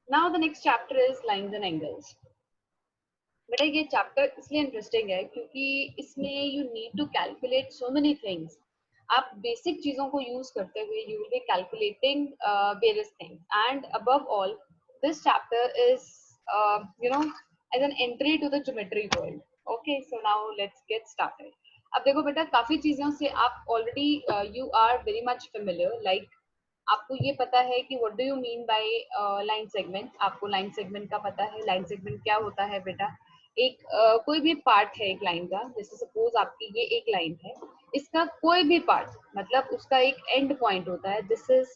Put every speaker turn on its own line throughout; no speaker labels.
Now the next chapter is lines and angles. बेटा ये chapter इसलिए इंटरेस्टिंग है क्योंकि इसमें you need to calculate so many things. आप बेसिक चीजों को यूज करते हुए you will be calculating various things and above all this chapter is you know as an entry to the geometry world. Okay, so now let's get started. अब देखो बेटा, काफी चीजों से आप already you are very much familiar. Like आपको ये पता है कि what do you mean by line segment. आपको लाइन सेगमेंट का पता है. लाइन सेगमेंट क्या होता है बेटा? एक कोई भी पार्ट है एक लाइन का, जैसे सपोज आपकी ये एक लाइन है, इसका कोई भी पार्ट मतलब उसका एक एंड पॉइंट होता है. This is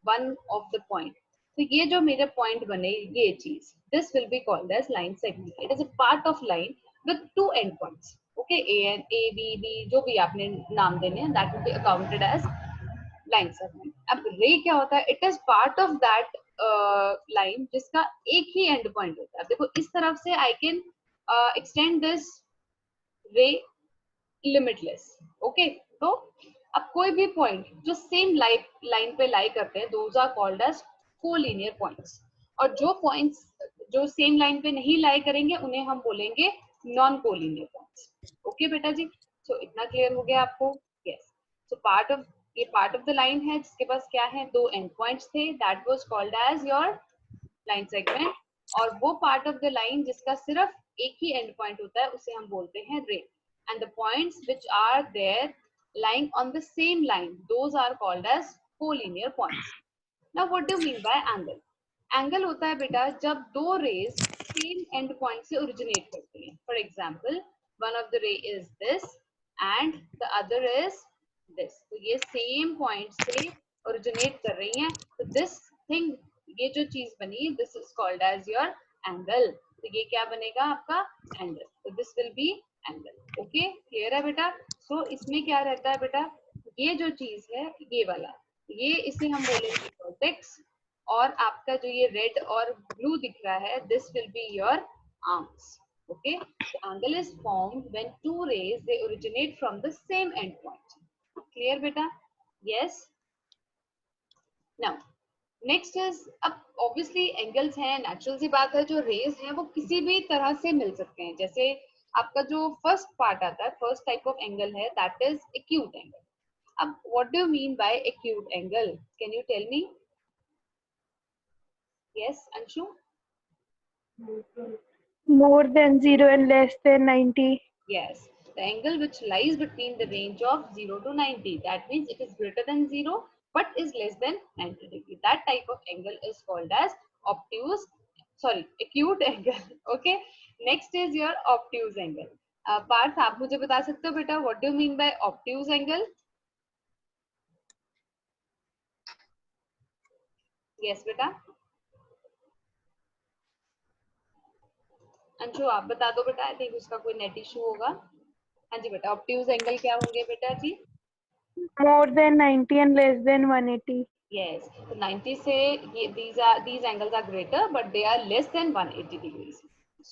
one of the point. तो ये जो मेरे पॉइंट बने, ये चीज, this will be called as line segment. It is a part of line with two end points. Okay, A B B जो भी आपने नाम देने हैं, that will be accounted as line segment. अब रे क्या होता है? It is part of that line जिसका एक ही एंड पॉइंट होता है. देखो इस तरफ से I can extend this ray limitless. Okay, तो अब कोई भी पॉइंट जो सेम लाइन पे लाई करते हैं, those are called as collinear points. और जो पॉइंट्स जो सेम लाइन पे नहीं लाई करेंगे उन्हें हम बोलेंगे नॉन कोलिनियर पॉइंट्स. ओके बेटा जी, सो इतना क्लियर हो गया आपको? यस. सो पार्ट ऑफ ये पार्ट ऑफ द लाइन है जिसके पास क्या है, दो एंड पॉइंट्स थे. That was called as your line segment. और वो पार्ट ऑफ द लाइन जिसका सिर्फ एक ही एंड पॉइंट होता है उसे हम बोलते हैं ray. And the points which are there lying on the same line, those are called as collinear points. Now what do you mean by angle? Angle होता है बेटा जब दो rays same end point से originate करती हैं. For example, one of the ray is this and the other is this. तो ये same point से originate कर रही हैं. तो this thing, ये जो चीज बनी, this is called as your angle. तो ये क्या बनेगा आपका? angle. तो this will be angle. Okay, clear है बेटा? सो इसमें क्या रहता है बेटा, ये जो चीज है ये वाला, ये इसे हम बोलेंगे वर्टेक्स. और आपका जो ये रेड और ब्लू दिख रहा है, this will be your arms. Okay, the angle is formed when two rays they originate from the same end point. Clear बेटा? यस. नाउ नेक्स्ट इज, अब ऑब्वियसली एंगल्स हैं, नेचुरल सी बात है, जो रेज हैं वो किसी भी तरह से मिल सकते हैं. जैसे आपका जो फर्स्ट पार्ट आता है, फर्स्ट टाइप ऑफ एंगल है, दैट इज एक्यूट एंगल. अब what do you mean by acute angle? Can you tell me? Yes Anshu.
More than 0 and less than 90.
Yes, the angle which lies between the range of 0 to 90. That means it is greater than 0 but is less than 90 degree. That type of angle is called as obtuse, sorry, acute angle. Okay. Next is your obtuse angle. Parth, आप मुझे बता सकते हो बेटा, what do you mean by obtuse angle? Yes बेटा. अंशु आप बता दो बेटा, आई थिंक उसका कोई नेट इशू होगा. हाँ जी बेटा, ऑब्ट्यूज एंगल क्या होंगे बेटा जी?
More than 90 and less than 180.
Yes, तो 90 से ये these angles are greater but they are less than 180 degrees.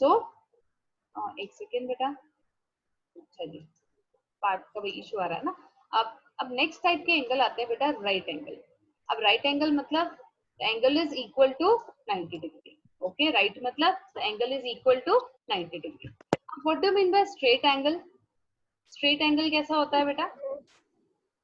So एक सेकेंड बेटा. अच्छा जी, पार्ट का भी इशू आ रहा है ना. अब नेक्स्ट टाइप के एंगल आते हैं बेटा राइट एंगल. अब राइट एंगल मतलब angle is equal to 90 degree. Okay, right मतलब angle is equal to 90 degree. What do you mean by straight angle? Straight angle कैसा होता है बेटा?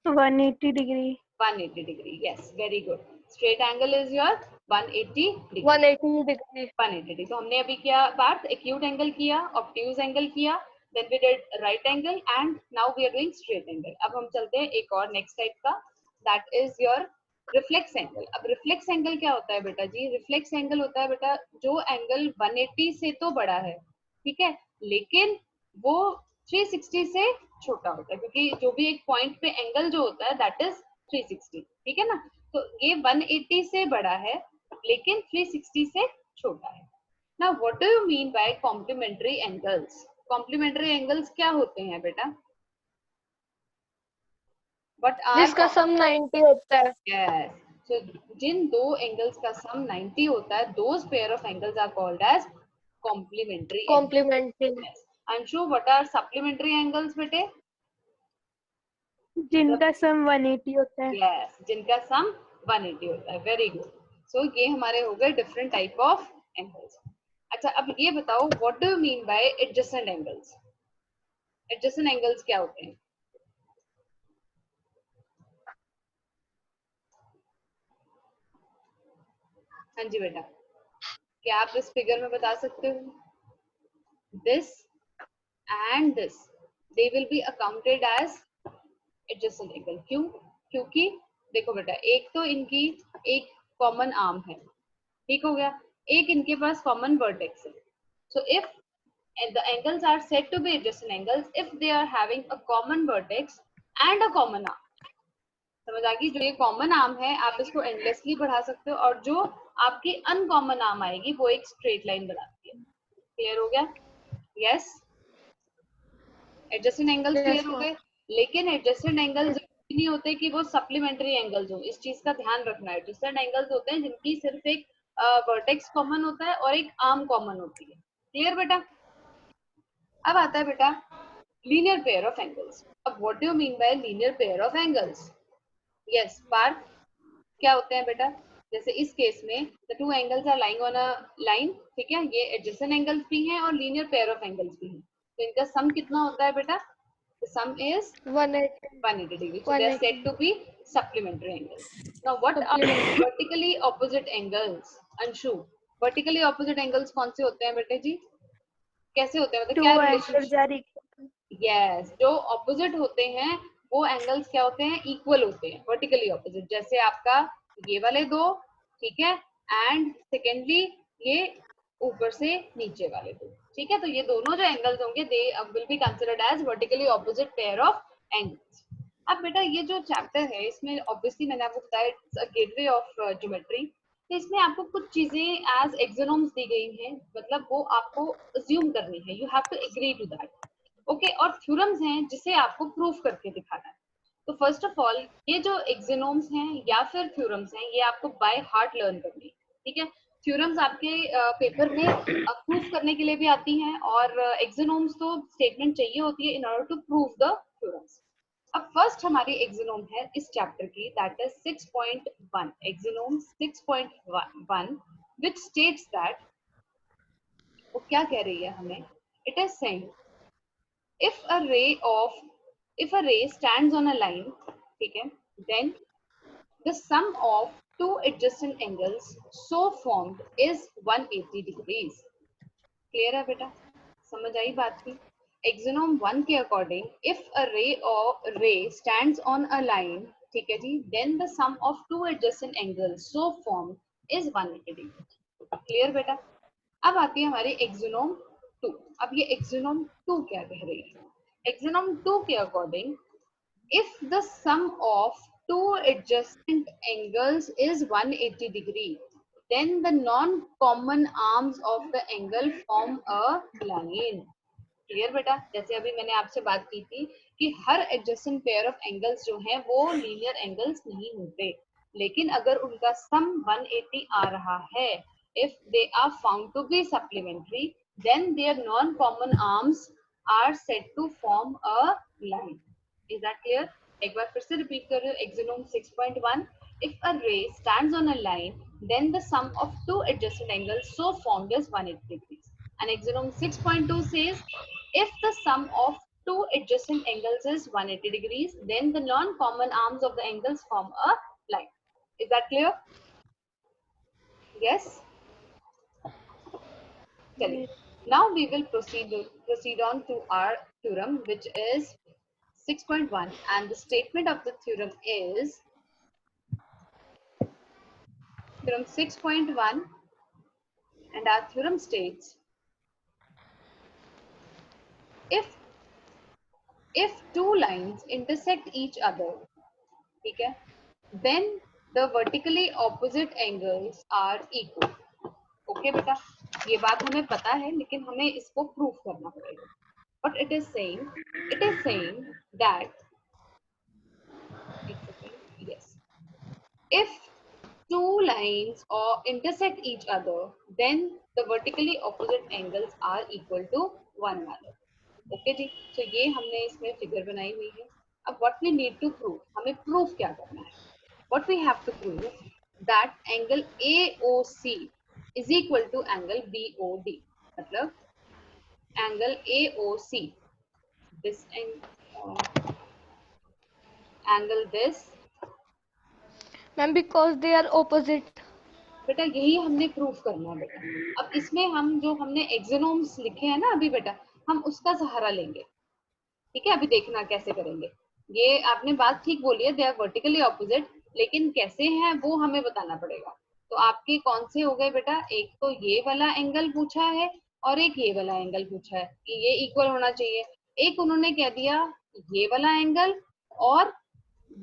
180 degree.
180 degree. Yes, very good. Straight angle is your 180 degree.
180 degree.
180 degree. तो हमने अभी क्या बात, acute angle किया, obtuse angle किया, then we did right angle and now we are doing straight angle. अब हम चलते हैं एक और next type का, that is your reflex angle. अब reflex angle क्या होता है बेटा जी? reflex angle होता है बेटा जो angle 180 से तो बड़ा है, ठीक है, लेकिन वो 360 से छोटा होता है, क्योंकि जो भी एक पॉइंट पे एंगल जो होता है दैट इज 360. ठीक है ना? तो ये 180 से बड़ा है लेकिन 360 से छोटा है. Now what do you mean by complementary angles? Complementary angles क्या होते हैं बेटा? बट
जिसका सम 90 होता है.
यस, सो जिन दो एंगल्स का सम 90 होता है, those pair of angles are called as complementary. Anshu, what are supplementary angles बेटे?
जिनका सम 180 होता है.
यस, जिनका सम 180 होता है. Very good. सो ये हमारे हो गए डिफरेंट टाइप ऑफ एंगल्स. अच्छा, अब ये बताओ what do you mean bye adjacent angles. Adjacent angles क्या होते हैं? हाँ जी बेटा, क्या आप इस फिगर में बता सकते हो? This and this, they will be accounted as adjacent angle. क्यों? क्योंकि देखो बेटा, एक तो इनकी एक कॉमन आर्म है, ठीक हो गया, एक इनके पास कॉमन वर्टेक्स है. So if the angles are said to be adjacent angles if they are having a common vertex and a common arm. समझ आ गई? जो ये कॉमन आर्म है आप इसको एंडलेसली बढ़ा सकते हो, और जो आपकी अनकॉमन आर्म आएगी वो एक स्ट्रेट लाइन बनाती है. क्लियर हो गया? Yes, adjacent angles clear
Yes,
हो
ma'am.
गए. लेकिन एडजेसेंट एंगल्स नहीं होते कि वो सप्लीमेंट्री एंगल्स हो, इस चीज का ध्यान रखना है. एडजेसेंट एंगल्स होते हैं जिनकी सिर्फ एक वर्टेक्स कॉमन होता है और एक आर्म कॉमन होती है. क्लियर बेटा? अब आता है बेटा लीनियर पेयर ऑफ एंगल्स. अब what do you mean by linear pair of angles? Yes Parth, क्या होते हैं बेटा? जैसे इस केस में the two angles are lying on a line, ठीक है, ये एडजेसेंट एंगल्स भी हैं और लीनियर पेयर ऑफ एंगल्स भी हैं. तो इनका सम कितना होता है बेटा? The some is
180.
180 degree. So they are said
180.
to be supplementary angles. Now what are
Supplementary.
vertically opposite angles? Anshu, vertically opposite angles कौन से होते हैं बेटे जी? कैसे होते हैं, मतलब क्या
Two angles
relationship?
are equal.
Yes, जो ऑपोजिट होते हैं वो एंगल्स क्या होते हैं? इक्वल होते हैं, वर्टिकली ऑपोजिट. जैसे आपका ये वाले दो, ठीक है, एंड सेकेंडली ये ऊपर से नीचे वाले दो, ठीक है. तो ये दोनों जो एंगल्स होंगे they will be considered as vertically opposite pair of angles. अब बेटा ये जो चैप्टर है इसमें ऑब्वियसली मैंने आपको बताया it's a gateway of geometry. तो इसमें आपको कुछ चीजें एज एक्सोनोम्स दी गई हैं, मतलब वो आपको अज्यूम करनी है. You have to agree to that. Okay, और थ्योरम्स हैं जिसे आपको प्रूफ करके दिखाना है. तो फर्स्ट ऑफ ऑल ये जो एक्सिनोम्स हैं या फिर थ्योरम्स हैं ये आपको बाय हार्ट लर्न करनी है, ठीक है. थ्योरम्स आपके पेपर में प्रूफ करने के लिए भी आती हैं, और एक्सिनोम्स तो स्टेटमेंट चाहिए होती है in order to prove the theorems. अब फर्स्ट हमारी एक्सिनोम है इस चैप्टर की, that is 6.1, axiom 6.1, which states that, वो क्या कह रही है हमें? It is saying if a ray of if a ray stands on a line, ठीक है, then the sum of two adjacent angles so formed is 180 degrees. Clear है बेटा? समझ आई बात की? एक्सोनोम 1 के अकॉर्डिंग इफ अ रे स्टैंड्स ऑन अ लाइन, ठीक है जी, then the sum of two adjacent angles so formed is 180 degree. Clear बेटा? अब आती है हमारी एक्सोनोम 2. अब ये एक्सोनोम 2 क्या कह रही है? एक्सोनोम 2 के according if the sum of two adjacent angles is 180 degree, then the non-common arms of the angle form a line. Clear बेटा? जैसे अभी मैंने आपसे बात की थी कि हर एडजेसेंट पेयर ऑफ एंगल्स जो हैं वो लीनियर एंगल्स नहीं होते, लेकिन अगर उनका सम 180 आ रहा है, if they are found to be supplementary, then their non-common arms are said to form a line. Is that clear? एक बार फिर से रिपीट कर रही हूँ. एक्सोनोम 6.1, if a ray stands on a line, then the sum of two adjacent angles so formed is 180 degrees. And exonom 6.2 says if the sum of two adjacent angles is 180 degrees, then the non-common arms of the angles form a line. Is that clear? Yes? Chaliye. Now we will proceed on to our theorem, which is 6.1, and the statement of the theorem is theorem 6.1, and our theorem states if two lines intersect each other, ठीक है, then the vertically opposite angles are equal. Okay बेटा, ये बात हमें पता है लेकिन हमें इसको प्रूफ करना पड़ेगा. But it is saying that, एक second, yes, if two lines or intersect each other, then the vertically opposite angles are equal to one another. Okay जी, तो ये हमने इसमें फिगर बनाई हुई है. अब what we need to prove, हमें प्रूफ क्या करना है? What we have to prove that angle AOC is equal to angle BOD, मतलब angle AOC, this angle this.
Ma'am because they are opposite.
बेटा यही हमने प्रूफ करना है बेटा। अब इसमें हम जो हमने एक्सोनोम्स लिखे हैं ना अभी बेटा, हम उसका सहारा लेंगे, ठीक है। अभी देखना कैसे करेंगे। ये आपने बात ठीक बोली है, दे आर वर्टिकली ऑपोजिट, लेकिन कैसे हैं वो हमें बताना पड़ेगा। तो आपके कौन से हो गए बेटा, एक तो ये वाला एंगल पूछा है और एक ये वाला एंगल पूछा है कि ये इक्वल होना चाहिए। एक उन्होंने कह दिया ये वाला एंगल और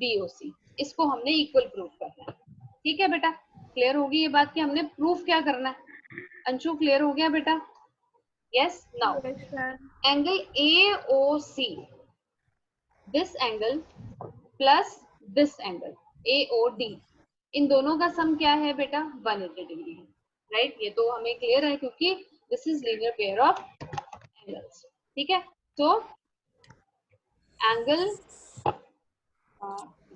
BOC, इसको हमने इक्वल प्रूफ करना है, ठीक है बेटा। क्लियर होगी ये बात कि हमने प्रूफ क्या करना है। अंशु क्लियर हो गया बेटा? Yes. Now angle AOC, this angle plus this angle AOD, इन दोनों का सम क्या है बेटा, 180 डिग्री है, राइट। ये तो हमें क्लियर है क्योंकि this is linear pair of angles, ठीक है। तो angle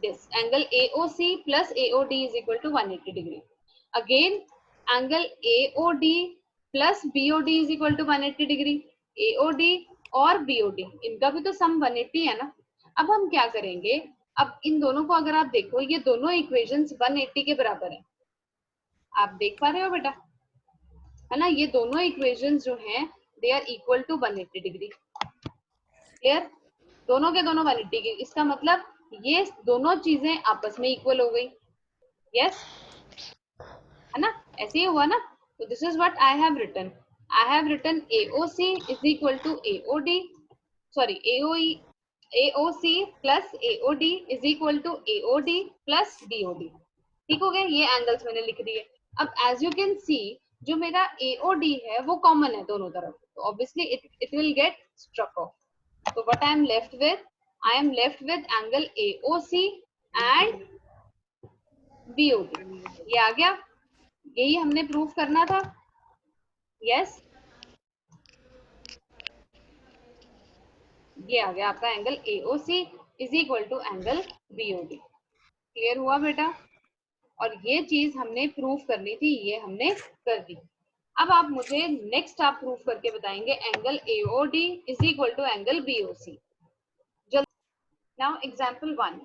this angle AOC plus AOD is equal to 180 degree. Again, angle AOD plus BOD is equal to 180 degree. AOD और BOD इनका भी तो सम 180 है ना। अब हम क्या करेंगे, अब इन दोनों को अगर आप देखो, ये दोनों इक्वेशंस 180 के बराबर हैं, आप देख पा रहे हो बेटा, है ना। ये दोनों इक्वेशंस जो हैं they are equal to 180 degree. Clear? दोनों के दोनों 180 के, इसका मतलब ये दोनों चीजें आपस में इक्वल हो गई। यस, है ना, ऐसे ही हुआ ना। तो this is what I have written. I have written AOC is equal to AOD, sorry AOC plus AOD is equal to AOD plus BOD। ठीक हो गया, ये एंगल्स मैंने लिख दिए। अब एज यू कैन सी, जो मेरा AOD है वो कॉमन है दोनों तरफ, तो obviously it will get struck off. So what I am left with? I am left with angle AOC and BOD. ये आ गया, यही हमने प्रूफ करना था। यस, ये आ गया आपका angle AOC is equal to angle BOD। Clear हुआ बेटा? और ये चीज हमने प्रूफ करनी थी, ये हमने कर दी। अब आप मुझे नेक्स्ट आप प्रूफ करके बताएंगे angle AOD is equal to angle BOC। Now example 1.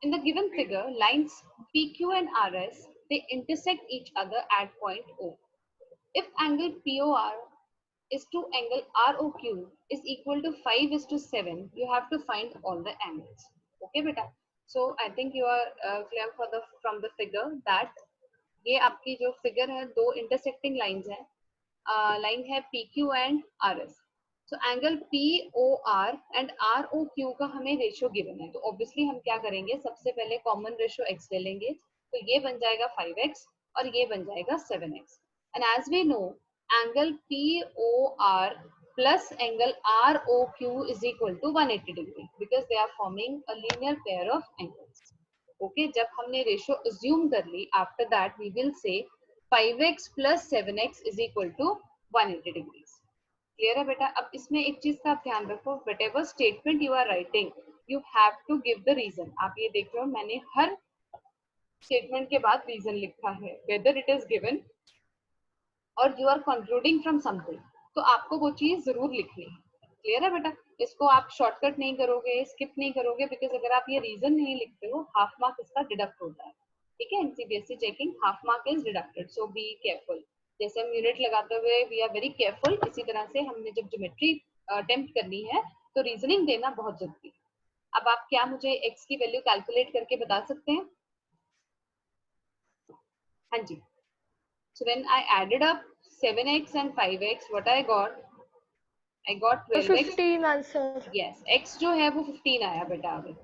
In the given figure, lines PQ and RS, they intersect each other at point O. If angle POR is to angle ROQ is equal to 5:7, you have to find all the angles. Okay, beta? So I think you are clear from the figure that ये आपकी जो figure है, दो intersecting lines हैं, line है PQ and RS। So angle POR and ROQ का हमें ratio given है, तो ऑब्वियसली हम क्या करेंगे, सबसे पहले कॉमन रेशियो x ले लेंगे, तो ये बन जाएगा 5x और ये बन जाएगा 7x। And as we know, angle POR plus angle ROQ is equal to 180 degree because they are forming a linear pair of angles. Okay, जब हमने रेशियो अज्यूम कर ली, after that we will say 5x plus 7x is equal to 180 degrees. Clear है बेटा? अब इसमें एक चीज का आप ध्यान रखो, whatever statement you are writing, you have to give the reason. आप ये देख रहे हो, मैंने हर स्टेटमेंट के बाद रीजन लिखा है, whether it is given और you are concluding from something, तो आपको वो चीज जरूर लिखनी है। क्लियर है बेटा? इसको आप शॉर्टकट नहीं करोगे, स्किप नहीं करोगे, बिकॉज अगर आप ये रीजन नहीं लिखते हो, हाफ मार्क इसका डिडक्ट होता है। ठीक है, NCBSC checking, half mark is deducted, so be careful. जैसे हम यूनिट लगाते हुए वी आर वेरी केयरफुल, इसी तरह से हमने जब ज्योमेट्री अटेम्प्ट करनी है तो रीजनिंग देना बहुत जरूरी है। अब आप क्या मुझे x की वैल्यू कैलकुलेट करके बता सकते हैं? हाँ जी। So when I added up 7x and 5x, what I got? I got 12x.
15 answer.
Yes, x जो है वो 15 आया बेटा अभी।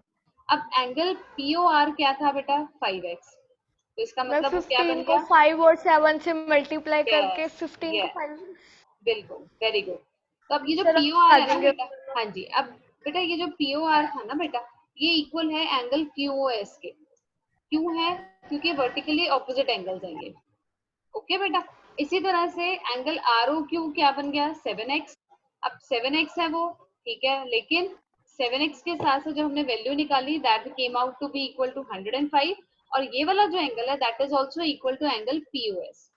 अब एंगल POR क्या था बेटा? 5x। तो इसका
मैं
मतलब वो क्या बन
15 को
गया?
5 और 7 से मल्टीप्लाई करके
Yes,
15 को
yes,
5।
बिल्कुल, वेरी गुड। तो अब ये जो
सर
POR
आ
है ना
जाएंगे।
बेटा, हाँ जी, अब बेटा ये जो POR था ना बेटा, ये इक्वल है एंगल QOS के। क्यों है? क्योंकि वर्टिकली ऑपोजिट एंगल्स हैं ये। ओके बेटा, इसी तरह से एंगल ROQ क्या बन गया? 7x। अब 7x है वो, ठीक है, लेकिन 7x के साथ साथ जब हमने वैल्यू निकाली, that came out to be equal to 105, और ये वाला जो एंगल है that is also equal to angle POS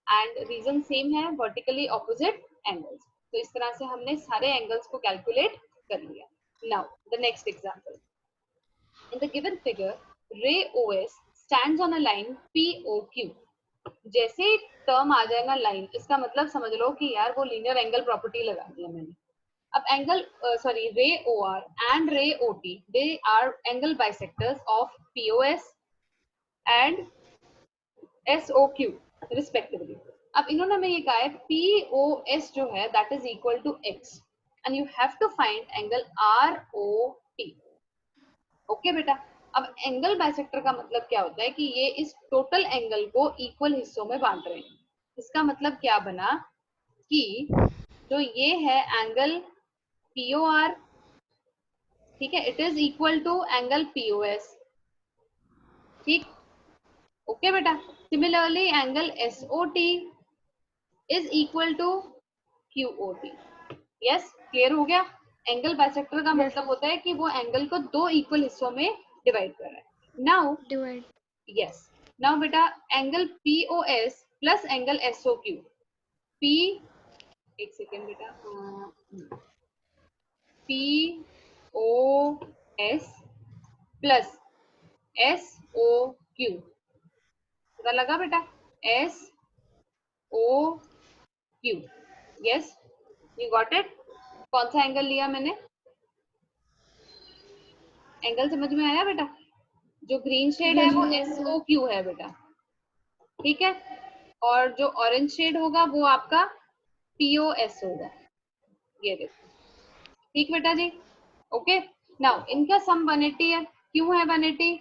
and reason same है, वर्टिकली ऑपोजिट एंगल्स। तो इस तरह से हमने सारे एंगल्स को कैलकुलेट कर लिया। Now the next example, in the given figure ray OS stands on a line POQ। जैसे टर्म आ जाए ना लाइन, इसका मतलब समझ लो कि यार वो लीनियर एंगल प्रॉपर्टी लगा दी है मैंने। अब angle sorry ray OR and ray OT they are angle bisectors of POS and SOQ respectively. अब इन्होंने हमें ये कहा है POS जो है that is equal to x and you have to find angle ROT। Okay बेटा, अब एंगल बाइसेक्टर का मतलब क्या होता है कि ये इस टोटल एंगल को इक्वल हिस्सों में बांट रहे हैं। इसका मतलब क्या बना कि जो ये है एंगल POR, ठीक है, it is equal to angle POS। ठीक, ओके बेटा। Similarly angle SOT is equal to QOT। Yes, clear हो गया। एंगल बाइसेक्टर का मतलब होता है कि वो एंगल को दो इक्वल हिस्सों में डिवाइड कर रहा है। Now
Divide.
यस, नाउ बेटा angle POS plus angle SOQ, P एक सेकेंड बेटा, POS प्लस SOQ, पता लगा बेटा, SOQ। Yes, you got it. कौन सा एंगल लिया मैंने, एंगल समझ में आया बेटा? जो ग्रीन शेड है वो SOQ है बेटा, ठीक है, और जो ऑरेंज शेड होगा वो आपका POS होगा। ये देखो, ठीक बेटा जी, ओके। नाउ इनका सम 180 है। क्यों है 180?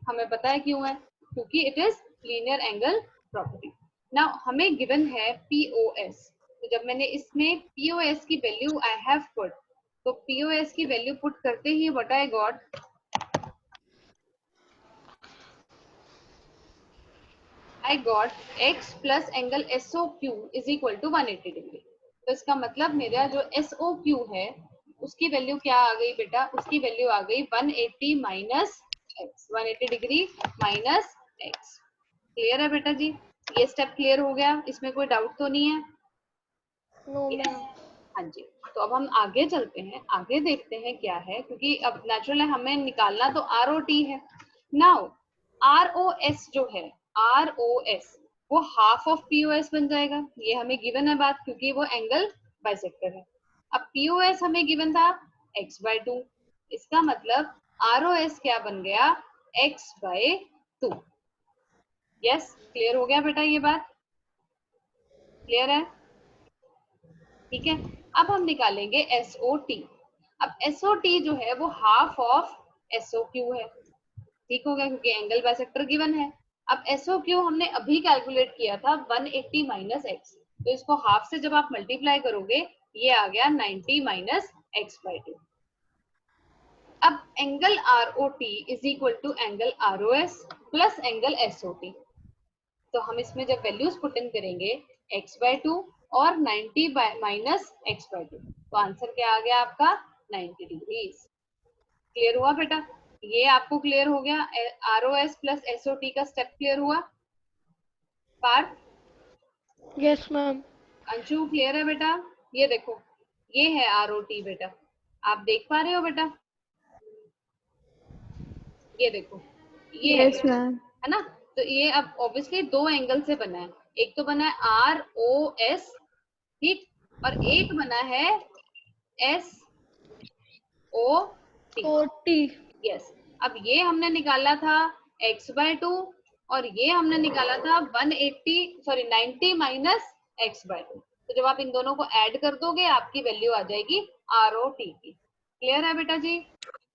हमें पता है क्यों है, क्योंकि it is linear angle property. Now हमें गिवन है POS, तो जब मैंने इसमें POS की वैल्यू आई हैव पुट, तो POS की वैल्यू पुट करते ही what I got, I got x plus angle SOQ is equal to 180 degree. तो इसका मतलब मेरा जो SOQ है उसकी वैल्यू क्या आ गई बेटा, उसकी वैल्यू आ गई 180 minus x, 180 degree minus x. Clear है बेटा जी? ये स्टेप क्लियर हो गया, इसमें कोई डाउट तो नहीं है?
No,
Yes.
ma'am.
हाँ जी, तो अब हम आगे चलते हैं, आगे देखते हैं क्या है, क्योंकि अब नेचुरल है हमें निकालना तो ROT है। नाउ ROS जो है, ROS वो हाफ ऑफ POS बन जाएगा, ये हमें गिवन है बात, क्योंकि वो एंगल बाइसेक्टर है। अब POS हमें गिवन था x/2, इसका मतलब ROS क्या बन गया, x/2। यस, क्लियर हो गया बेटा, ये बात क्लियर है? ठीक है, अब हम निकालेंगे SOT। अब SOT जो है वो हाफ ऑफ SOQ है, ठीक हो गया, क्योंकि एंगल बाइसेक्टर गिवन है। अब SOQ हमने अभी कैलकुलेट किया था 180 माइनस एक्स, तो इसको हाफ से जब आप मल्टीप्लाई करोगे ये आ गया 90 माइनस x/2। अब angle ROT is equal to angle ROS plus angle SOT। तो हम इसमें जब वैल्यूज पुट इन करेंगे x/2 और 90 माइनस x/2, तो आंसर क्या आ गया आपका 90 डिग्री। क्लियर हुआ बेटा? ये आपको क्लियर हो गया, ROS प्लस SOT का स्टेप क्लियर हुआ? Partha,
Yes, ma'am.
Anshu clear है बेटा? ये देखो, ये है ROT बेटा, आप देख पा रहे हो बेटा? ये देखो, ये है
Yes,
बेटा,
ma'am.
है ना? तो ये अब ऑब्वियसली दो एंगल से बना है, एक तो बना है ROS, ठीक, और एक बना है SOT।
OT.
यस, अब ये हमने निकाला था x/2 और ये हमने निकाला था 90 माइनस x/2। तो जब आप इन दोनों को ऐड कर दोगे आपकी वैल्यू आ जाएगी ROT की। क्लियर है बेटा जी?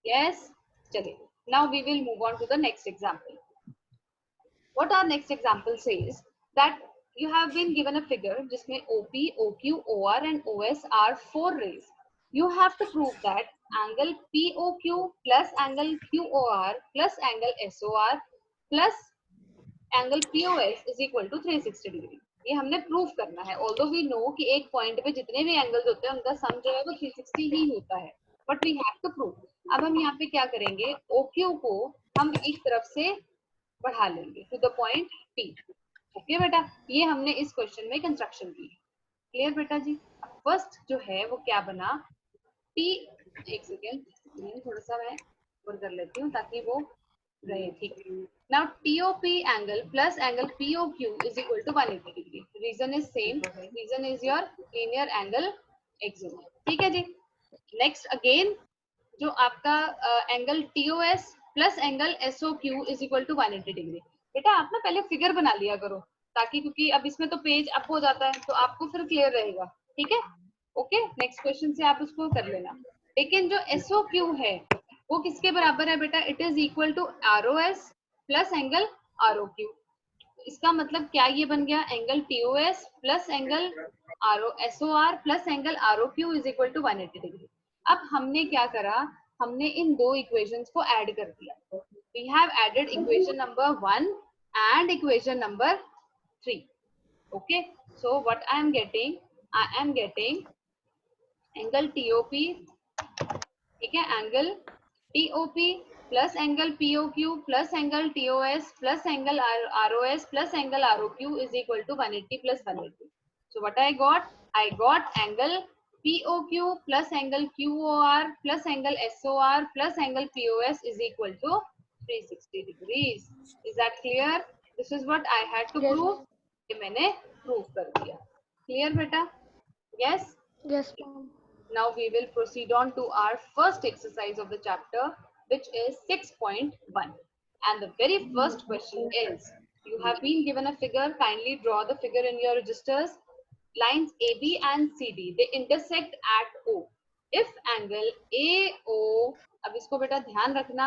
यस, चलिए, now we will move on to the next example. What our next example says that you have been given a figure जिसमें OP, OQ, OR and OS are four rays. You have to prove that angle POQ plus angle QOR plus angle SOR plus angle POS is equal to 360 degree. ये हमने proof करना है। Although we know कि एक point पे जितने भी angles होते हैं उनका सम जो है वो 360 ही होता है, but we have to prove. अब हम यहाँ पे क्या करेंगे, OQ को हम एक तरफ से बढ़ा लेंगे to the point P। Okay बेटा, ये हमने इस क्वेश्चन में कंस्ट्रक्शन की। क्लियर बेटा जी। अब फर्स्ट जो है वो क्या बना, T, एक सेकेंड थोड़ा सा मैं ऊपर कर लेती हूँ ताकि वो रहे ठीक। Now TOP angle plus angle POQ is equal to 180 degree. Reason is same, reason is your linear angle axis. ठीक है जी। नेक्स्ट अगेन जो आपका angle TOS plus angle SOQ is equal to 180 degree. बेटा आप ना पहले फिगर बना लिया करो ताकि, क्योंकि अब इसमें तो पेज अप हो जाता है तो आपको फिर क्लियर रहेगा। ठीक है, ओके। नेक्स्ट क्वेश्चन से आप उसको कर लेना। लेकिन जो SOQ है वो किसके बराबर है बेटा, it is equal to ROS plus angle ROQ। इसका मतलब क्या ये बन गया, angle TOS plus angle SOR plus angle ROQ is equal to 180 degree. अब हमने क्या करा, हमने इन दो इक्वेशंस को ऐड कर दिया। We have added equation number 1 and equation number 3. Okay, so what I am getting angle TOP, ठीक है, angle TOP plus angle POQ plus angle TOS plus angle ROS plus angle ROQ is equal to 180 plus 180. So what I got angle POQ plus angle QOR plus angle SOR plus angle POS is equal to 360 degrees. Is that clear? This is what I had to
Yes.
prove. ये मैंने prove कर दिया. Clear बेटा? Yes.
Yes, ma'am.
Now we will proceed on to our first exercise of the chapter, which is 6.1. And the very first question is, you have been given a figure. Kindly draw the figure in your registers. Lines AB and CD, they intersect at O. If angle AO, अब इसको बेटा ध्यान रखना,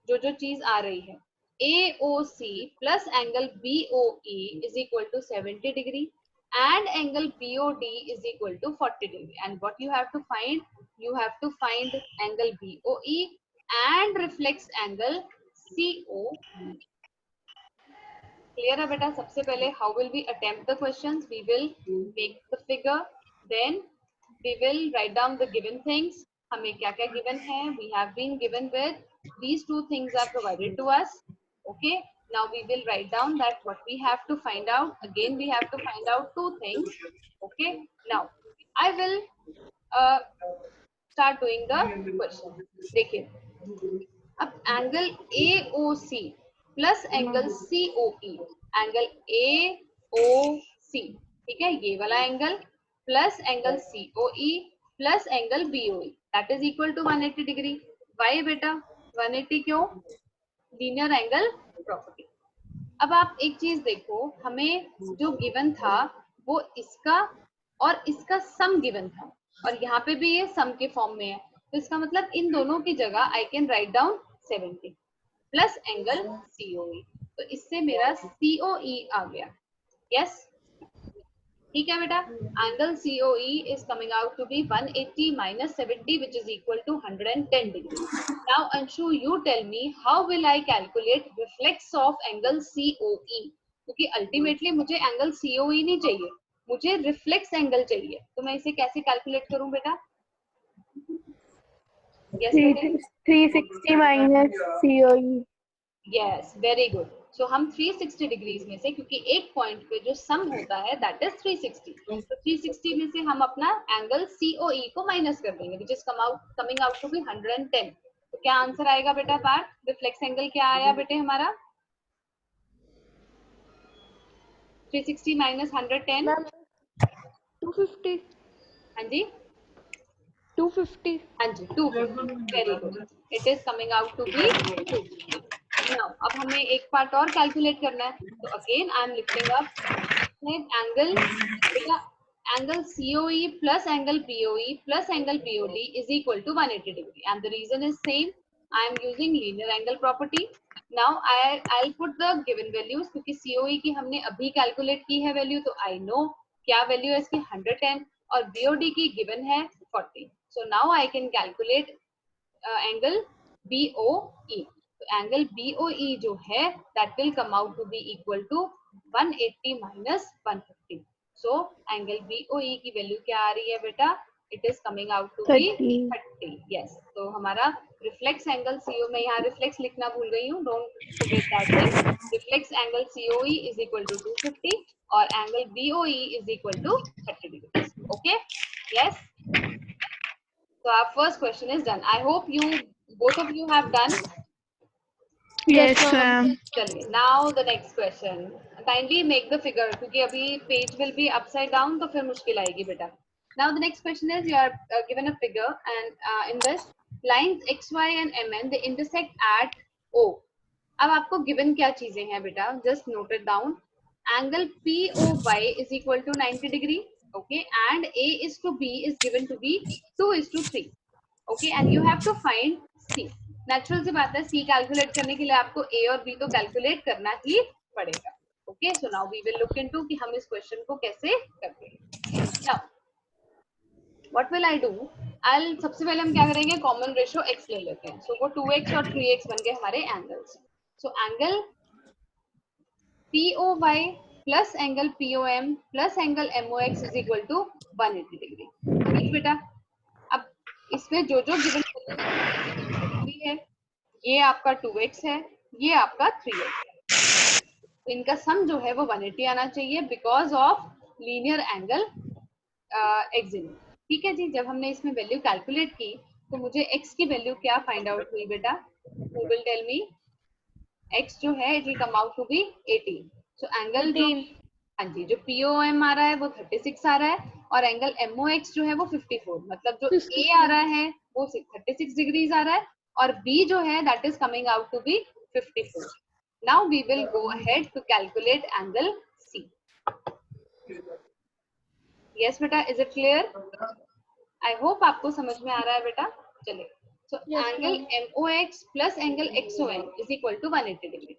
जो जो चीज आ रही है, AOC plus angle BOE is equal to 70 degree and angle BOD is equal to 40 degree. And what you have to find? You have to find angle BOE and reflex angle COE. Clear है बेटा? सबसे पहले how will we attempt the questions? We will make the figure, then we will write down the given things. हमें क्या क्या given है? We have been given with these two things are provided to us. Okay. Now we will write down that what we have to find out. Again, we have to find out two things. Okay. Now I will start doing the question. देखिए, अब angle AOC plus angle COE, angle AOC, ठीक है, ये वाला angle plus angle COE plus angle BOE, that is equal to 180 degree. Why बेटा 180? क्यों? Linear angle property. अब आप एक चीज देखो, हमें जो गिवन था वो इसका और इसका सम गिवन था, और यहाँ पे भी ये सम के फॉर्म में है, तो इसका मतलब इन दोनों की जगह I can write down 70 plus angle COE. तो इससे मेरा COE आ गया. यस, ठीक है बेटा. Angle COE is coming out to be 180 minus 70, which is equal to 110 degree. Now Anshu, you tell me how will I calculate reflex of angle COE? क्योंकि ultimately मुझे angle COE नहीं चाहिए, मुझे reflex angle चाहिए, तो मैं इसे कैसे कैलकुलेट करूं बेटा? Yes,
360 minus COE.
Yes, very good. So हम 360 डिग्रीज में से, क्योंकि एक पॉइंट पे जो सम होता है दैट इज 360, तो 360 में से हम अपना एंगल COE को माइनस कर देंगे, which is coming out to be 110. तो क्या आंसर आएगा बेटा? पार्ट रिफ्लेक्स एंगल क्या आया बेटे हमारा? 360 माइनस 110.
Ma'am, 250.
हाँ जी,
250.
हाँ जी, 250. Very good. It is coming out to be 250. Now अब हमें एक पार्ट और कैलकुलेट करना है, तो again I am lifting up angle, बेटा angle COE plus angle BOE plus angle BOD is equal to 180 degree, and the reason is same. I am using linear angle property. Now I'll put the given values, क्योंकि COE की हमने अभी calculate की है value, तो I know क्या value है इसकी 110 और BOD की गिवन है 40. So now I can calculate angle BOE. तो एंगल BOE जो है that will come out to be equal to 180 minus 150. So angle BOE की वैल्यू क्या आ रही है बेटा? It is coming out to be
30.
30. Yes, तो हमारा रिफ्लेक्स एंगल CO, मैं यहाँ रिफ्लेक्स लिखना भूल गई हूँ, don't forget that thing. Reflex angle COE is equal to 250 और angle BOE is equal to 30 degree. Okay, yes. So our first question is done. I hope both of you have done.
Yes,
Yes, ma'am.
ma'am.
चलिए, now the next question. Kindly make the figure, क्योंकि अभी page will be upside down, तो फिर मुश्किल आएगी बेटा. Now the next question is, you are given a figure and in this lines x, y and mn they intersect at O. अब आपको given क्या चीजें हैं बेटा? Just note it down. Angle POY is equal to 90 degree. Okay, and A is to B is given to be 2:3. Okay, and you have to find C. Natural सी बात है, सी calculate करने के लिए आपको ए और बी तो कैलकुलेट करना ही पड़ेगा. Okay, so now we will look into कि हम इस क्वेश्चन को कैसे करते हैं. Now what will I do, सबसे पहले हम क्या करेंगे, कॉमन रेशियो x ले लेते हैं. सो वो 2x और 3x बन गए हमारे angles. So angle POY plus angle POM plus angle MOX is equal to 180 degree. ठीक बेटा, अब इसमें जो जो गिवन है, ये आपका 2x है, ये आपका 3x है, तो इनका सम जो है वो 180 आना चाहिए because of linear angle axis. ठीक है जी. जब हमने इसमें वैल्यू कैलकुलेट की तो मुझे x की वैल्यू क्या फाइंड आउट हुई बेटा? Who will tell me? x जो है it will come out to be 18. So angle जो, हाँ जी, जो POM आ रहा है वो 36 आ रहा है और एंगल MOX जो है वो 54. मतलब जो A आ रहा है वो 36 डिग्रीज आ रहा है और B जो है that is coming out to be 54. Now we will go ahead to calculate angle C. Yes बेटा, is it clear? I hope आपको समझ में आ रहा है बेटा. चलिए, so
Yes,
angle
ma'am.
MOX plus angle XON is equal to 180 degree.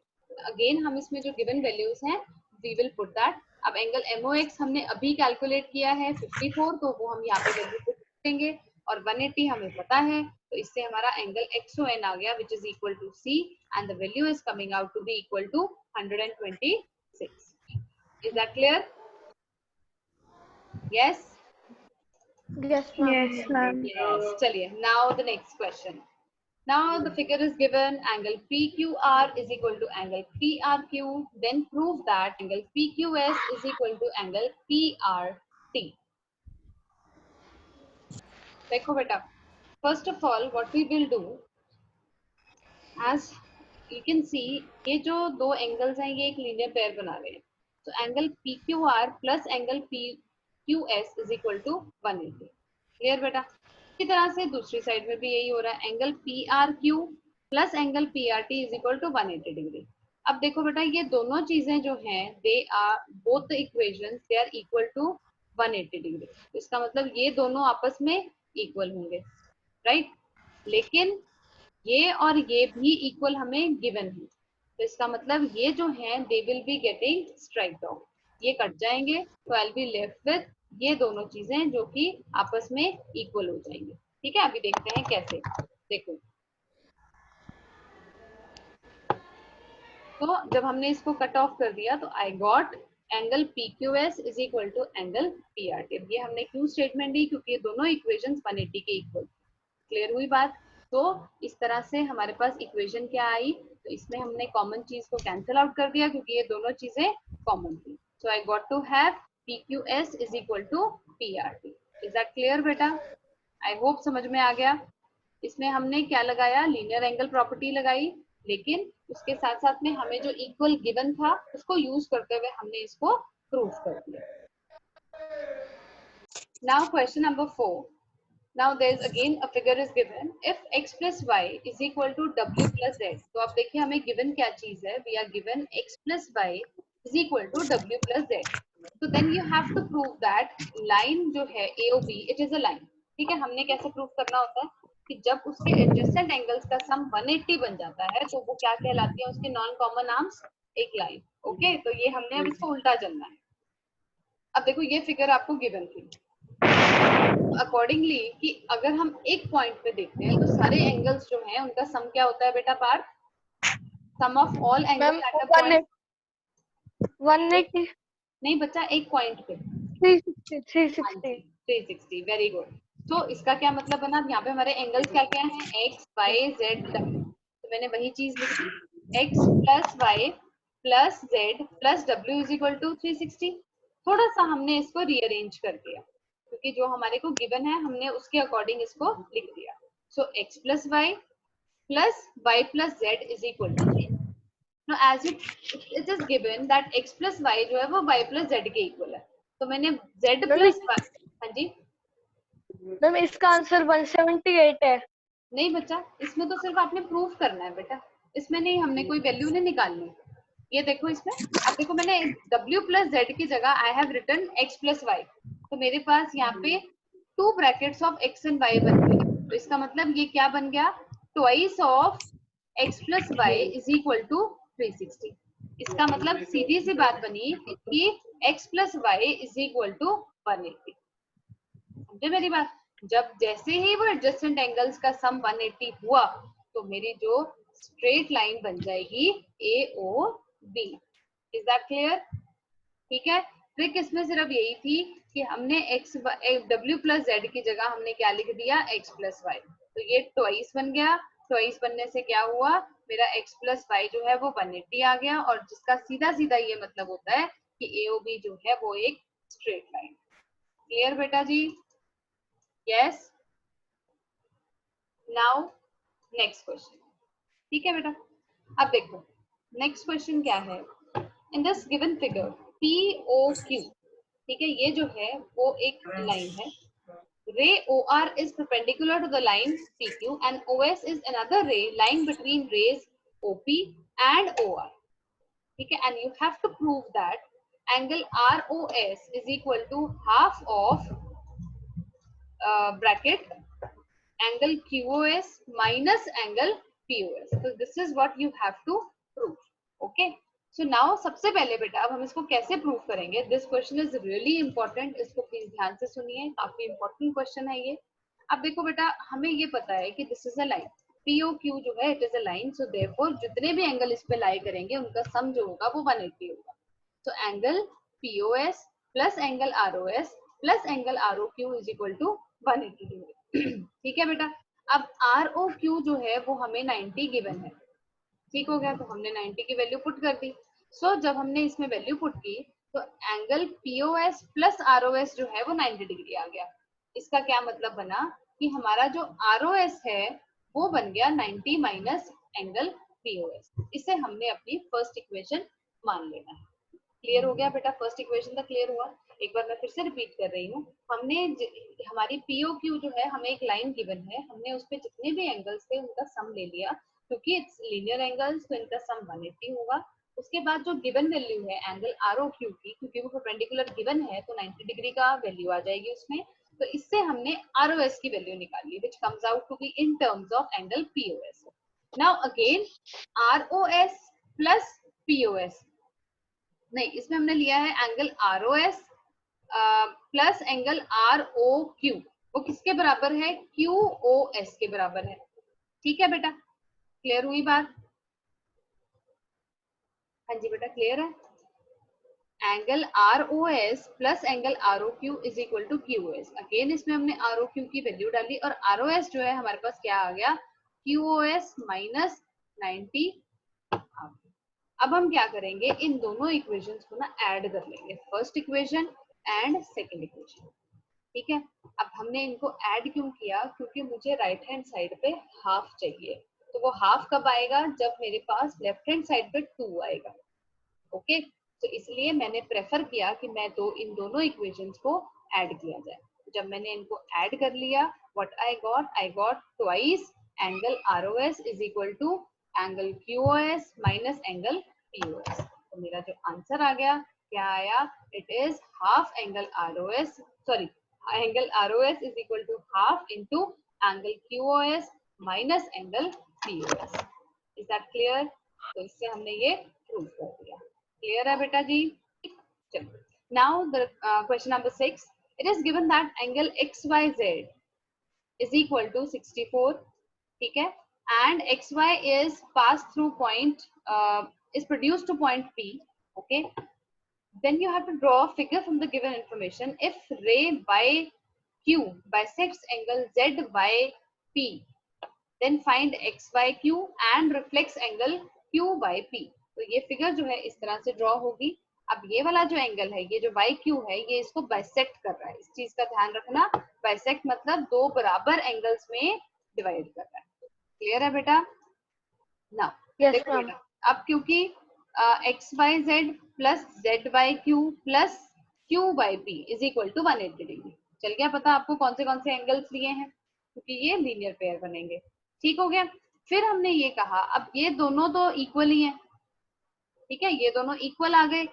Again हम इसमें जो given values हैं we will put that. अब एंगल MOX हमने अभी कैलकुलेट किया है 54, तो वो हम यहाँ पे वैल्यू पुट देंगे और 180 हमें पता है, तो इससे हमारा एंगल XON आ गया which is equal to C and the value is coming out to be equal to 126. Is that clear? Yes.
Yes, ma'am.
Yes, ma'am.
Yes. चलिए, now the next question. Now the figure is given, angle PQR is equal to angle PRQ. Then prove that angle PQS is equal to angle PRT. देखो बेटा, first of all what we will do, as you can see, ये जो दो angles हैं ये एक linear pair बना रहे हैं. So angle PQR plus angle PQS is equal to 180. Clear बेटा? इसी तरह से दूसरी साइड में भी यही हो रहा है, angle PRQ plus angle PRT is equal to 180 degree. अब देखो बेटा, ये दोनों चीजें जो हैं they are both the equations they are equal to 180 degree. इसका मतलब ये दोनों आपस में इक्वल होंगे, राइट? लेकिन ये और ये भी इक्वल हमें गिवन है, तो इसका मतलब ये जो है दे विल बी गेटिंग स्ट्राइक्ड आउट. ये कट जाएंगे तो I will be left with ये दोनों चीजें जो कि आपस में इक्वल हो जाएंगे. ठीक है, अभी देखते हैं कैसे. देखो, तो जब हमने इसको कट ऑफ कर दिया तो I got angle PQS is equal to angle PRT. ये हमने क्यों स्टेटमेंट दी? क्योंकि ये दोनों इक्वेशंस 180 के इक्वल. क्लियर हुई बात? तो इस तरह से हमारे पास इक्वेशन क्या आई, तो इसमें हमने कॉमन चीज को कैंसिल आउट कर दिया क्योंकि ये दोनों चीजें कॉमन थी. So I got to have PQS is equal to PRT. Is that clear बेटा? आई होप समझ में आ गया. इसमें हमने क्या लगाया? लीनियर एंगल प्रॉपर्टी लगाई, लेकिन उसके साथ साथ में हमें जो इक्वल गिवन था उसको यूज करते हुए हमने इसको प्रूव कर दिया. Now question number 4. Now there is again a figure is given. If x plus y is equal to w plus z. तो आप देखिए हमें given क्या चीज है? We are given x plus y is equal to w plus z. So then you have to prove that line जो है AOB it is a line. ठीक है, हमने कैसे प्रूव करना होता है कि जब उसके एडजेसेंट एंगल्स का सम 180 बन जाता है तो वो क्या कहलाती है? उसके नॉन कॉमन आर्म्स एक लाइन. ओके, तो ये हमने अब इसको उल्टा चलना है. अब देखो ये फिगर आपको गिवन थी अकॉर्डिंगली कि अगर हम एक पॉइंट पे देखते हैं तो सारे एंगल्स जो हैं उनका सम क्या होता है बेटा? Parth, sum of all angles at a point.
180.
नहीं बच्चा, एक पॉइंट पे
360. 360.
360. Very good. तो इसका क्या मतलब बना, यहाँ पे हमारे एंगल्स क्या क्या हैं, एक्स वाई जेड डब्ल्यू, तो मैंने वही चीज लिख दी, x plus y plus z plus डब्ल्यू इज इक्वल टू 360। थोड़ा सा हमने इसको रीअरेंज कर दिया क्योंकि जो हमारे को गिवन है हमने उसके अकॉर्डिंग इसको लिख दिया। So x plus y plus z is equal to 3। Now as it is given that x plus y जो है वो y plus z के इक्वल है, तो मैंने z
मैम
plus y, हाँ जी,
मैम इसका आंसर 178 है।
नहीं बच्चा, इसमें तो सिर्फ आपने प्रूफ करना है बेटा, इसमें नहीं हमने कोई वैल्यू नहीं निकालनी। ये देखो इसमें, अब देखो मैंने w plus z की जगह I have written x plus y, तो मेरे पास यहाँ पे 2 brackets of x and y बन गए, तो इसका मतलब ये क्या बन गया, twice of x plus y is equal to 360। इसका मतलब सीधी सी बात बनी कि x plus y is equal to 180। समझे मेरी बात, जब जैसे ही वो एडजस्टेंट एंगल्स का सम 180 हुआ तो मेरी जो स्ट्रेट लाइन बन जाएगी AOB। Is that clear? ठीक है, ट्रिक इसमें सिर्फ यही थी कि हमने w प्लस जेड की जगह हमने क्या लिख दिया, x प्लस वाई, तो ये ट्वाइस बन गया। ट्वाइस बनने से क्या हुआ, मेरा x प्लस वाई जो है वो 180 आ गया, और जिसका सीधा सीधा ये मतलब होता है कि AOB जो है वो एक स्ट्रेट लाइन। क्लियर बेटा जी? यस। Now next question. ठीक है बेटा, अब देखो नेक्स्ट क्वेश्चन क्या है। In this given figure POQ, ठीक है, ये जो है वो एक लाइन है, ray OR is perpendicular to the line PQ and OS is another ray lying between rays OP and OR, ठीक है, and you have to prove that angle ROS is equal to half of bracket angle QOS minus angle POS, so this is what you have to prove। okay, so now सबसे पहले बेटा अब हम इसको कैसे prove करेंगे, this question is really important, इसको please ध्यान से सुनिए, काफी इंपॉर्टेंट क्वेश्चन है ये। अब देखो बेटा हमें ये पता है कि this is a line, POQ जो है it is a line, so therefore जितने भी एंगल इस पे लाई करेंगे उनका सम जो होगा वो 180 होगा। तो angle POS plus angle ROS plus angle ROQ is equal to 180 degree. ठीक है बेटा, अब ROQ जो है वो हमें 90 गिवन है, ठीक हो गया, तो हमने 90 की वैल्यू पुट कर दी। सो जब हमने इसमें वैल्यू पुट की तो एंगल POS प्लस ROS जो है वो 90 डिग्री आ गया। इसका क्या मतलब बना कि हमारा जो ROS है वो बन गया 90 माइनस एंगल POS। इसे हमने अपनी फर्स्ट इक्वेशन मान लेना है। क्लियर हो गया बेटा, फर्स्ट इक्वेशन तक क्लियर हुआ। एक बार मैं फिर से रिपीट कर रही हूँ, हमने हमारी POQ जो है हमें एक लाइन गिवन है, हमने उस पे जितने भी एंगल्स थे उनका सम ले लिया, क्योंकि इट्स लीनियर एंगल्स तो इनका सम 180 होगा। उसके बाद जो गिवन वैल्यू है एंगल ROQ की, क्योंकि वो परपेंडिकुलर गिवन है तो 90 डिग्री का वैल्यू आ जाएगी उसमें, तो इससे हमने ROS की वैल्यू निकाली which comes out to be in terms of angle POS। Now again ROS plus POS, नहीं इसमें हमने लिया है angle ROS plus angle ROQ, वो किसके बराबर है, QOS के बराबर है। ठीक है बेटा, क्लियर हुई बात? हाँ जी बेटा क्लियर है। Angle ROS plus angle ROQ is equal to QOS, again इसमें हमने ROQ की वैल्यू डाली और ROS जो है हमारे पास क्या आ गया, QOS माइनस 90 आ गया। अब हम क्या करेंगे, इन दोनों इक्वेशंस को ना ऐड कर लेंगे, first equation and second equation. ठीक है, अब हमने इनको ऐड क्यों किया, क्योंकि मुझे राइट हैंड साइड पे हाफ चाहिए, तो वो हाफ कब आएगा, जब मेरे पास लेफ्ट हैंड साइड पे 2 आएगा। ओके, तो इसलिए मैंने प्रेफर किया कि मैं इन दोनों इक्वेशंस को ऐड किया जाए। जब मैंने इनको ऐड कर लिया, what I got twice angle ROS is equal to angle QOS minus angle POS। तो मेरा जो आंसर आ गया क्या आया, it is half angle ROS, sorry angle ROS is equal to half into angle QOS minus angle POS। Is that clear? तो इससे हमने ये प्रूव कर दिया। क्लियर है बेटा जी? चलो, now the question number 6, it is given that angle XYZ is equal to 64, ठीक है, and XY is passed through point, is produced to point P, okay, then you have to draw a figure from the given information if ray by Q bisects angle ZYP, then find XYQ and reflects angle QYP। तो ये figure जो है इस तरह से draw होगी। अब ये वाला जो एंगल है, ये जो YQ है, ये इसको बाइसेक्ट कर रहा है। इस चीज का ध्यान रखना, बाइसेक्ट मतलब दो बराबर एंगल्स में डिवाइड कर रहा है। क्लियर है बेटा? नाउ
Yes,
देखो
ma'am.
बेटा, अब क्योंकि XYZ plus ZYQ plus QYP is equal to 180 degree, चल गया पता आपको कौन से एंगल्स लिए हैं, क्योंकि ये लीनियर पेयर बनेंगे। ठीक हो गया। फिर हमने ये कहा अब ये दोनों तो इक्वल ही हैं, ठीक है, ये दोनों इक्वल आ गए।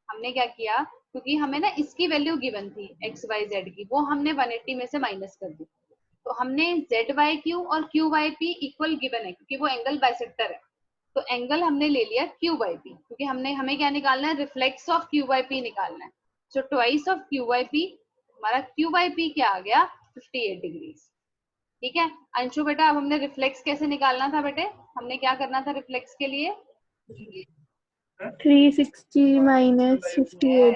हमने क्या किया, क्योंकि हमें ना इसकी वैल्यू गिवन थी XYZ की, वो हमने 180 में से माइनस कर दी। तो हमने ZYQ और QYP इक्वल गिवन है क्योंकि वो एंगल बाइसेक्टर है, तो एंगल हमने ले लिया QYP, क्योंकि हमें क्या निकालना है, रिफ्लेक्स ऑफ QYP निकालना है। सो ट्वाइस ऑफ QYP, हमारा QYP क्या आ गया, 58 डिग्री। ठीक है अंशु बेटा, अब हमने रिफ्लेक्स कैसे निकालना था बेटे, हमने क्या करना था रिफ्लेक्स के लिए,
360 minus 58.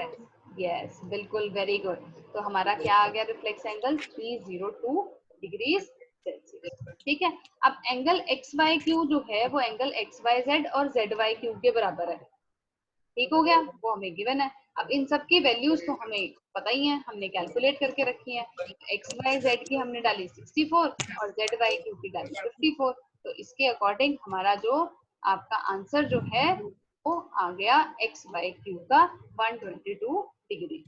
यस बिल्कुल, वेरी गुड। तो हमारा क्या आ गया रिफ्लेक्स एंगल, 302 डिग्री सेल्सियस। ठीक है, अब एंगल XYQ जो है वो एंगल XYZ और ZYQ के बराबर है। ठीक हो गया, वो हमें गिवन है। अब इन सब की वैल्यूज तो हमें पता ही है, हमने कैलकुलेट करके रखी है। XYZ की हमने डाली 64 और ZYQ की डाली 54। तो इसके अकॉर्डिंग हमारा जो आपका आंसर जो है वो आ गया XYQ का 122 डिग्री।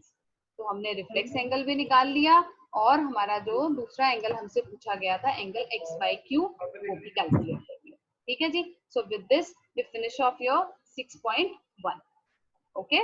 तो हमने रिफ्लेक्स एंगल भी निकाल लिया और हमारा जो दूसरा एंगल हमसे पूछा गया था एंगल XYQ वो भी कैलकुलेट कर लिया। ठीक है जी। So with this we finish off your 6.1। Okay.